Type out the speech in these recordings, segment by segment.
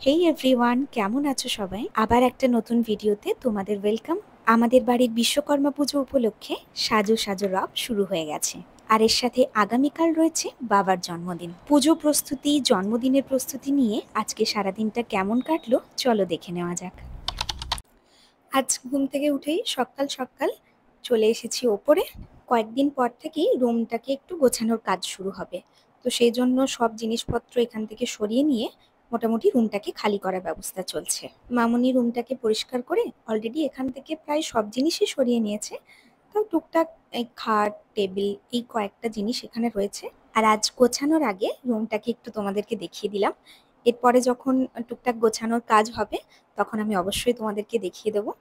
হেই everyone, কেমন আছো সবাই? আবার একটা নতুন ভিডিওতে তোমাদের ওয়েলকাম। আমাদের বাড়ির বিশ্বকর্মা পুজো উপলক্ষে সাজো সাজো রব শুরু হয়ে গেছে। আর এর সাথে আগামীকাল রয়েছে বাবার জন্মদিন। পুজো প্রস্তুতি, জন্মদিনের প্রস্তুতি নিয়ে আজকে সারাদিনটা কেমন কাটলো চলো দেখে নেওয়া যাক। আজ ঘুম থেকে উঠেই সকাল সকাল চলে এসেছি ওপরে। কয়েকদিন পর থেকেই রুমটাকে একটু গোছানোর কাজ শুরু হবে, তো সেই জন্য সব জিনিসপত্র এখান থেকে সরিয়ে নিয়ে মোটামুটি রুমটাকে খালি করার ব্যবস্থা চলছে। মামুনি রুমটাকে পরিষ্কার করে অলরেডি এখান থেকে প্রায় সব জিনিসই সরিয়ে নিয়েছে। তো টুকটাক এই খাট, টেবিল, এই কয়েকটা জিনিস এখানে রয়েছে। আর আজ গোছানোর আগে রুমটাকে একটু তোমাদেরকে দেখিয়ে দিলাম। এরপরে যখন টুকটাক গোছানোর কাজ হবে তখন আমি অবশ্যই তোমাদেরকে দেখিয়ে দেবো।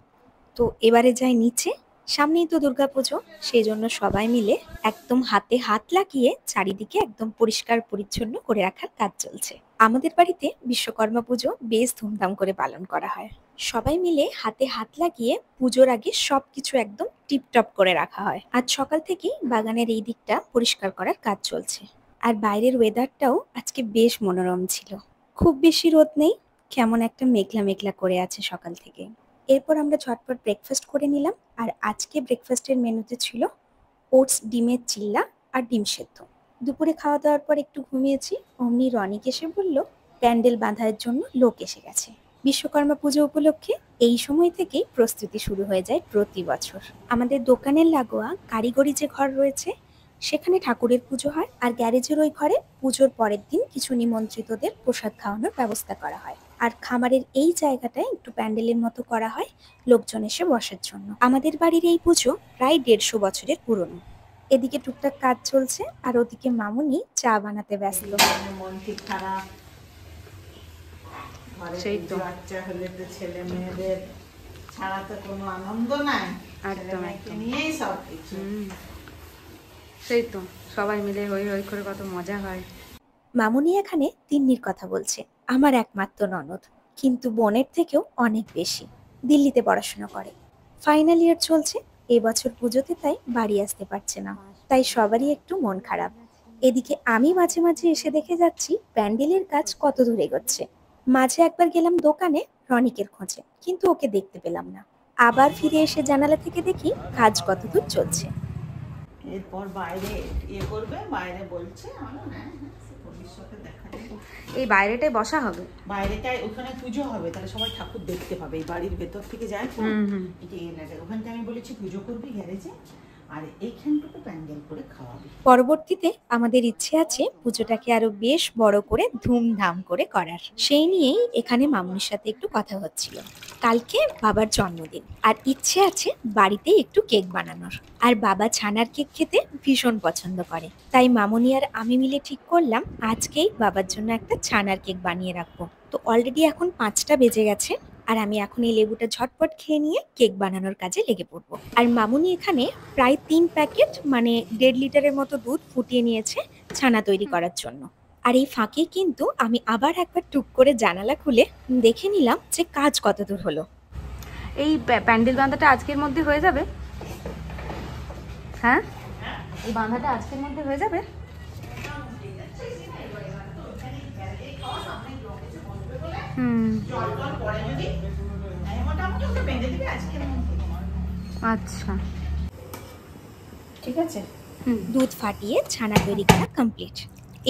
তো এবারে যাই নিচে। সামনেই তো দুর্গাপুজো, সেই জন্য সবাই মিলে একদম হাতে হাত লাগিয়ে চারিদিকে একদম পরিষ্কার পরিচ্ছন্ন করে রাখার কাজ চলছে। আমাদের বাড়িতে বিশ্বকর্মা পুজো বেশ ধুমধাম করে পালন করা হয়। সবাই মিলে হাতে হাত লাগিয়ে পুজোর আগে সবকিছু একদম টিপটপ করে রাখা হয়। আজ সকাল থেকেই বাগানের এই দিকটা পরিষ্কার করার কাজ চলছে। আর বাইরের ওয়েদারটাও আজকে বেশ মনোরম ছিল। খুব বেশি রোদ নেই, কেমন একটা মেঘলা মেঘলা করে আছে সকাল থেকে। এরপর আমরা ঝটপট ব্রেকফাস্ট করে নিলাম। আর আজকে ব্রেকফাস্টের মেনুতে ছিল ওটস, ডিমের চিল্লা আর ডিম সেদ্ধ। দুপুরে খাওয়া দাওয়ার পর একটু ঘুমিয়েছি, অমনি রনিক এসে বলল প্যান্ডেল বাঁধার জন্য লোক এসে গেছে। বিশ্বকর্মা পুজো উপলক্ষে এই সময় থেকেই প্রস্তুতি শুরু হয়ে যায় প্রতি বছর। আমাদের দোকানের লাগোয়া কারিগরি যে ঘর রয়েছে সেখানে ঠাকুরের পুজো হয়, আর গ্যারেজের ওই ঘরে পুজোর পরের দিন কিছু নিমন্ত্রিতদের প্রসাদ খাওয়ানোর ব্যবস্থা করা হয়। আর খামারের এই জায়গাটায় একটু প্যান্ডেলের মতো করা হয় লোকজন এসে বসার জন্য। আমাদের বাড়ির এই পুজো প্রায় 150 বছরের পুরনো। এদিকে টুকটাক কাজ চলছে আর ওদিকে মামুনি চা বানাতে ব্যস্ত। মন ঠিক খারাপ, সেই তো বাচ্চা হলে তো ছেলে মেয়েদের ছাড়া তো কোনো আনন্দ নাই, একদম একদম নিয়েই সব কিছু। সেই তো সবাই মিলে হই হই করে কত মজা হয়। মামুনি এখানে তিন্নির কথা বলছে, আমার একমাত্র ননদ, কিন্তু বোনের থেকেও অনেক বেশি। দিল্লিতে পড়াশোনা করে, ফাইনাল ইয়ার চলছে। এবছর পুজোতে তাই বাড়ি আসতে পারছে না, তাই সবারই একটু মন খারাপ। এদিকে আমি মাঝে মাঝে এসে দেখে যাচ্ছি প্যান্ডেলের কাজ কত দূর এগোচ্ছে। মাঝে একবার গেলাম দোকানে রনিকের খোঁজে, কিন্তু ওকে দেখতে পেলাম না। আবার ফিরে এসে জানালা থেকে দেখি কাজ কত দূর চলছে। এরপর বাইরে করবে, বাইরে বলছে ভবিষ্যতে দেখা যাবে। এই বাইরেটাই বসা হবে, বাইরেটায় ওখানে পুজো হবে, তাহলে সবাই ঠাকুর দেখতে পাবে। এই বাড়ির ভেতর থেকে যায় তো, ওখানটা আমি বলেছি পুজো করবি গ্যারেজে, আর এইখানটুকু প্যান্ডেল করে খাওয়াবি। পরবর্তীতে আমাদের ইচ্ছে আছে পুজোটাকে আরো বেশ বড় করে ধুমধাম করে করার। সেই নিয়েই এখানে মামুনির সাথে একটু কথা হচ্ছিল। কালকে বাবার জন্মদিন, আর ইচ্ছে আছে বাড়িতে একটু কেক বানানোর। আর বাবা ছানার কেক খেতে ভীষণ পছন্দ করে, তাই মামুনি আর আমি মিলে ঠিক করলাম আজকেই বাবার জন্য একটা ছানার কেক বানিয়ে রাখবো। তো অলরেডি এখন 5টা বেজে গেছে, আর আমি এখন এই লেবুটা ঝটপট খেয়ে নিয়ে কেক বানানোর কাজে লেগে পড়বো। আর মামুনি এখানে প্রায় 3 প্যাকেট মানে 1.5 লিটারের মতো দুধ ফুটিয়ে নিয়েছে ছানা তৈরি করার জন্য। আর এই ফাঁকে কিন্তু আমি আবার একবার টুক করে জানালা খুলে দেখে নিলাম যে কাজ কত দূর হলো। এই প্যান্ডেল বাঁধাটা আজকের মধ্যে হয়ে যাবে? হ্যাঁ, এই বাঁধাটা আজকের মধ্যে হয়ে যাবে। আচ্ছা, ঠিক আছে। দুধ ফাটিয়ে ছানা তৈরি করা কমপ্লিট।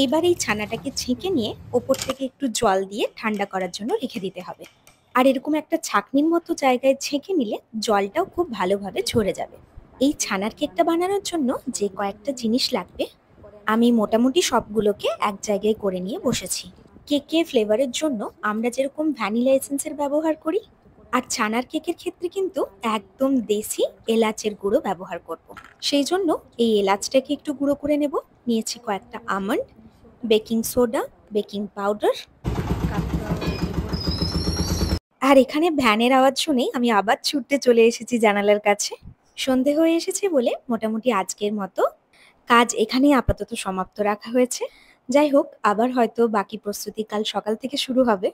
এবার এই ছানাটাকে ছেঁকে নিয়ে ওপর থেকে একটু জল দিয়ে ঠান্ডা করার জন্য রেখে দিতে হবে। আর এরকম একটা ছাঁকনির মতো জায়গায় ছেঁকে নিলে জলটাও খুব ভালোভাবে ঝরে যাবে। এই ছানার কেকটা বানানোর জন্য যে কয়েকটা জিনিস লাগবে আমি মোটামুটি সবগুলোকে এক জায়গায় করে নিয়ে বসেছি। কেকে ফ্লেভারের জন্য আমরা যেরকম ভ্যানিলা এসেন্সের ব্যবহার করি, আর ছানার কেকের ক্ষেত্রে কিন্তু একদম দেশি এলাচের গুঁড়ো ব্যবহার করব। সেই জন্য এই এলাচটাকে একটু গুঁড়ো করে নেব। নিয়েছি কয়েকটা almond, baking soda, baking powder. আর এখানে ভ্যানের আওয়াজ শুনেই আমি আবার ছুটতে চলে এসেছি জানালার কাছে। সন্ধে হয়ে এসেছে বলে মোটামুটি আজকের মতো কাজ এখানেই আপাতত সমাপ্ত রাখা হয়েছে। যাই হোক, আবার হয়তো বাকি প্রস্তুতি কাল সকাল থেকে শুরু হবে।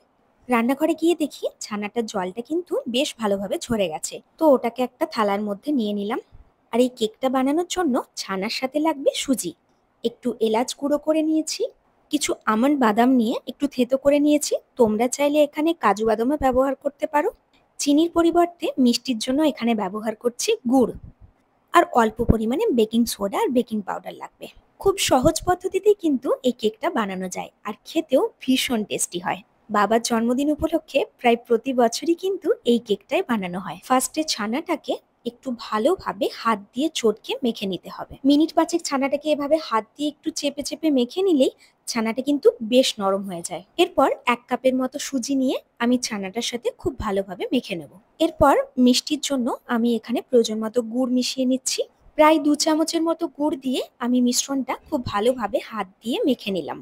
রান্নাঘরে গিয়ে দেখি ছানাটার জলটা কিন্তু বেশ ভালোভাবে ঝরে গেছে, তো ওটাকে একটা থালার মধ্যে নিয়ে নিলাম। আর এই কেকটা বানানোর জন্য ছানার সাথে লাগবে সুজি, একটু এলাচ গুঁড়ো করে নিয়েছি, কিছু আমন্ড বাদাম নিয়ে একটু থেতো করে নিয়েছি। তোমরা চাইলে এখানে কাজু বাদামও ব্যবহার করতে পারো। চিনির পরিবর্তে মিষ্টির জন্য এখানে ব্যবহার করছি গুড়। আর অল্প পরিমাণে বেকিং সোডা আর বেকিং পাউডার লাগবে। খুব সহজ পদ্ধতিতেই কিন্তু এই কেকটা বানানো যায় আর খেতেও ভীষণ টেস্টি হয়। বাবার জন্মদিন উপলক্ষে প্রায় প্রতি বছরই কিন্তু এই কেকটাই বানানো হয়। ফার্স্টে ছানাটাকে একটু ভালোভাবে হাত দিয়ে চটকে মেখে নিতে হবে। মিনিট 5 ছানাটাকে এভাবে হাত দিয়ে একটু চেপে চেপে মেখে নিলেই ছানাটা কিন্তু বেশ নরম হয়ে যায়। এরপর 1 কাপের মতো সুজি নিয়ে আমি ছানাটার সাথে খুব ভালোভাবে মেখে নেব। এরপর মিষ্টির জন্য আমি এখানে প্রয়োজন মতো গুড় মিশিয়ে নিচ্ছি। প্রায় 2 চামচের মতো গুড় দিয়ে আমি মিশ্রণটা খুব ভালোভাবে হাত দিয়ে মেখে নিলাম।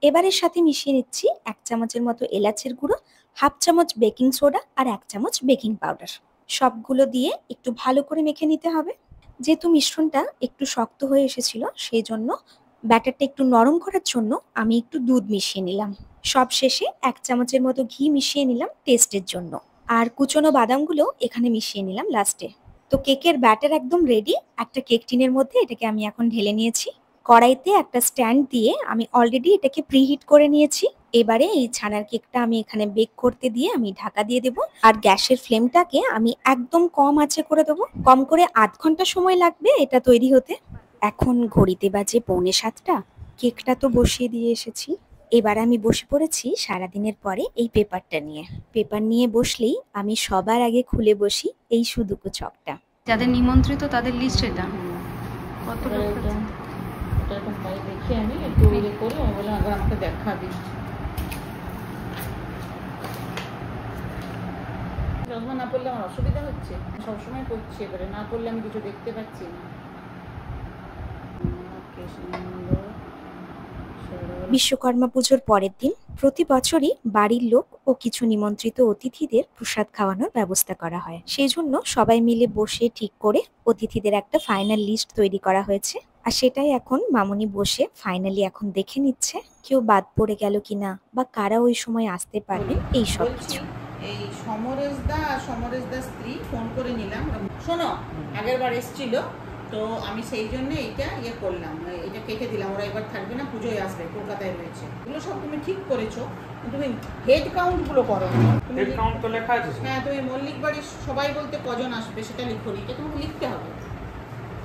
এবার এর সাথে মিশিয়ে নিচ্ছি 1 চামচের মতো এলাচের গুঁড়ো, 1/2 চামচ বেকিং সোডা আর 1 চামচ বেকিং পাউডার। সবগুলো দিয়ে একটু ভালো করে মেখে নিতে হবে। যেহেতু মিশ্রণটা একটু শক্ত হয়ে এসেছিল, সেই জন্য ব্যাটারটা একটু নরম করার জন্য আমি একটু দুধ মিশিয়ে নিলাম। সব শেষে 1 চামচের মতো ঘি মিশিয়ে নিলাম টেস্টের জন্য। আর কুচনো বাদামগুলো এখানে মিশিয়ে নিলাম লাস্টে। তো কেকের ব্যাটার একদম রেডি। একটা কেক টিনের মধ্যে এটাকে আমি এখন ঢেলে নিয়েছি। কড়াইতে একটা স্ট্যান্ড দিয়ে আমি অলরেডি এটাকে প্রিহিট করে নিয়েছি। এবারে এই ছানার কেকটা আমি এখানে বেক করতে দিয়ে আমি ঢাকা দিয়ে দেব। আর গ্যাসের ফ্লেমটাকে আমি একদম কম আঁচে করে দেবো। কম করে 8 ঘন্টা সময় লাগবে এটা তৈরি হতে। এখন ঘড়িতে বাজে 6:45। কেকটা তো বসিয়ে দিয়ে এসেছি। এবার আমি বসে পড়েছি সারাদিনের পরে এই পেপারটা নিয়ে। পেপার নিয়ে বসলেই আমি সবার আগে খুলে বসি এই সুদুকু চকটা। যাদের নিমন্ত্রিত তাদের লিস্ট এটা কত লোক আছে? ওটা এখন ভাই দেখে আমি একটু ইয়ে করে ও বলে আগে আমাকে দেখাবি। চশমা না পড়লে আমার অসুবিধা হচ্ছে, সবসময় পড়ছি, এবারে না পড়লে আমি কিছু দেখতে পাচ্ছি না। বিশ্বকর্মা পুজোর পরের দিন প্রতি বছরই বাড়ির লোক ও কিছু নিমন্ত্রিত অতিথিদের প্রসাদ খাওয়ানোর ব্যবস্থা করা হয়। সেই জন্য সবাই মিলে বসে ঠিক করে অতিথিদের একটা ফাইনাল লিস্ট তৈরি করা হয়েছে। আর সেটাই এখন মামুনি বসে ফাইনালি এখন দেখে নিচ্ছে কেউ বাদ পড়ে গেল কিনা বা কারা ওই সময় আসতে পারবেন এই সব কিছু। এই সমরেশদা আর সমরেশদার স্ত্রী ফোন করে নিলাম। শোনো, আগের বার এসেছিল তো আমি সেই জন্য এইটা ইয়ে করলাম, এটা কেটে দিলাম। ওরা এবার থাকবে না, পুজোয় আসবে, কলকাতায় রয়েছে। এগুলো সব তুমি ঠিক করেছো, তুমি হেড কাউন্ট গুলো করো। হেড কাউন্ট তো লেখা আছে। হ্যাঁ, তুমি মল্লিক বাড়ির সবাই বলতে কজন আসবে সেটা লিখো, এটা তোমাকে লিখতে হবে।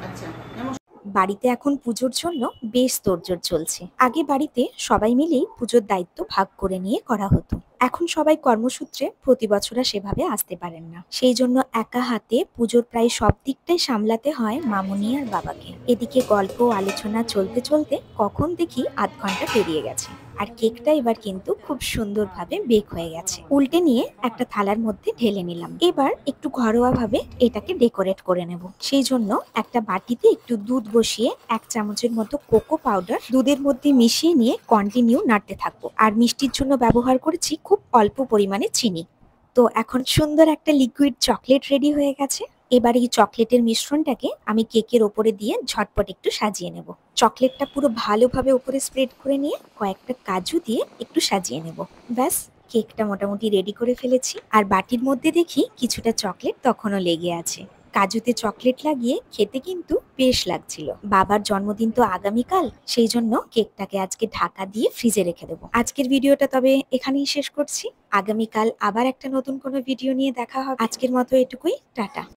আচ্ছা, যেমন বাড়িতে এখন পুজোর জন্য বেশ তোড়জোড় চলছে। আগে বাড়িতে সবাই মিলেই পুজোর দায়িত্ব ভাগ করে নিয়ে করা হতো। এখন সবাই কর্মসূত্রে প্রতি বছর আর সেভাবে আসতে পারেন না। সেই জন্য একা হাতে পুজোর প্রায় সব দিকটাই সামলাতে হয় মামুনি আর বাবাকে। এদিকে গল্প আলোচনা চলতে চলতে কখন দেখি 8 ঘন্টা পেরিয়ে গেছে। আর কেকটা এবার কিন্তু খুব সুন্দরভাবে বেক হয়ে গেছে। উল্টে নিয়ে একটা থালার মধ্যে ঢেলে নিলাম। এবার একটু ঘরোয়া ভাবে এটাকে ডেকোরেট করে নেব। সেই জন্য একটা বাটিতে একটু দুধ বসিয়ে 1 চামচের মতো কোকো পাউডার দুধের মধ্যে মিশিয়ে নিয়ে কন্টিনিউ নাড়তে থাকবো। আর মিষ্টির জন্য ব্যবহার করেছি খুব অল্প পরিমাণে চিনি। তো এখন সুন্দর একটা লিকুইড চকলেট রেডি হয়ে গেছে। এবার এই চকলেটের মিশ্রণটাকে আমি কেকের ওপরে দিয়ে ঝটপট একটু সাজিয়ে নেব। চকলেটটা পুরো ভালোভাবে উপরে স্প্রেড করে নিয়ে কয়েকটা কাজু দিয়ে একটু সাজিয়ে নেব। ব্যাস, কেকটা মোটামুটি রেডি করে ফেলেছি। আর বাটির মধ্যে দেখি কিছুটা চকলেট তখনও লেগে আছে। কাজুতে চকলেট লাগিয়ে খেতে কিন্তু বেশ লাগছিল। বাবার জন্মদিন তো আগামীকাল, সেই জন্য কেকটাকে আজকে ঢাকা দিয়ে ফ্রিজে রেখে দেবো। আজকের ভিডিওটা তবে এখানেই শেষ করছি। আগামীকাল আবার একটা নতুন কোনো ভিডিও নিয়ে দেখা হবে। আজকের মতো এটুকুই, টাটা।